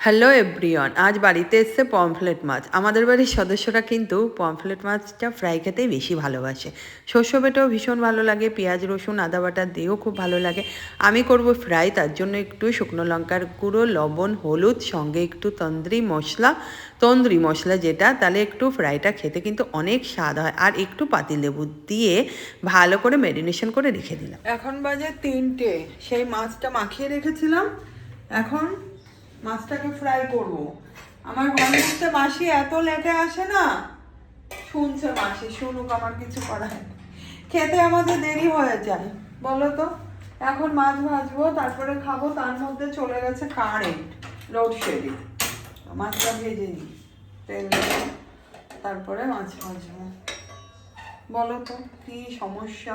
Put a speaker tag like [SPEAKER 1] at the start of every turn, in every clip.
[SPEAKER 1] Hello everyone, আজ বাড়িতে এসছে পমফ্লেট মাছ। আমাদের বাড়ির সদস্যরা কিন্তু পমফ্লেট মাছটা ফ্রাই খেতেই বেশি ভালোবাসে। শস্য বেটেও ভীষণ ভালো লাগে, পেঁয়াজ রসুন আদা বাটা দিয়েও খুব ভালো লাগে। আমি করব ফ্রাই, তার জন্য একটু শুকনো লঙ্কার গুঁড়ো, লবণ, হলুদ, সঙ্গে একটু তন্দ্রি মশলা যেটা, তাহলে একটু ফ্রাইটা খেতে কিন্তু অনেক স্বাদ হয়। আর একটু পাতিলেবু দিয়ে ভালো করে ম্যারিনেশন করে রেখে দিলাম। এখন বাজে 3টে, সেই মাছটা মাখিয়ে রেখেছিলাম। এখন মাছটাকে ফ্রাই করব। আমার ঘরের মধ্যে মাসি এত লেটে আসে না, শুনছে মাসি, শুনুক, আমার কিছু করার নেই। খেতে আমাদের দেরি হয়ে যায়, বলো তো। এখন মাছ ভাজবো, তারপরে খাবো, তার মধ্যে চলে গেছে কারেন্ট, লোডশেডিং। মাছটা ভেজে নিই, তেল দেবো, তারপরে মাছ ভাজবো। বলো তো কি সমস্যা,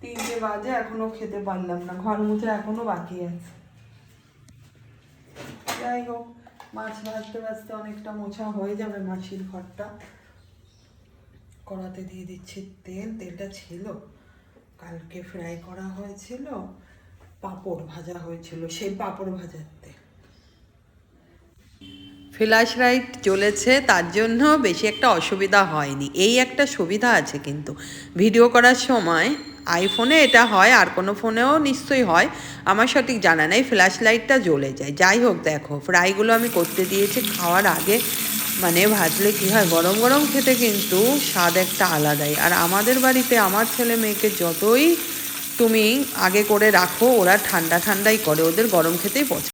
[SPEAKER 1] 3টে বাজে এখনো খেতে পারলাম না, ঘর মুছে এখনো বাকি আছে। যাই হোক, মাছ ভাজতে ভাজতে অনেকটা মোছা হয়ে যাবে। মাছির ঘরটা কড়াতে দিয়ে দিচ্ছি তেলটা ছিল কালকে ফ্রাই করা হয়েছিল, পাঁপড় ভাজা হয়েছিল, সেই পাঁপড় ভাজার তেল। ফ্ল্যাশ লাইট জ্বলেছে, তার জন্য বেশি একটা অসুবিধা হয়নি। এই একটা সুবিধা আছে কিন্তু, ভিডিও করার সময় আইফোনে এটা হয়, আর কোনো ফোনেও নিশ্চয়ই হয়, আমার সঠিক জানা নেই, ফ্ল্যাশ লাইটটা জ্বলে যায়। যাই হোক, দেখো ফ্রাইগুলো আমি করতে দিয়েছি খাওয়ার আগে। মানে ভাজলে কী হয়, গরম গরম খেতে কিন্তু স্বাদ একটা আলাদাই। আর আমাদের বাড়িতে আমার ছেলে মেয়েকে যতই তুমি আগে করে রাখো, ওরা ঠান্ডাই করে, ওদের গরম খেতেই পছন্দ।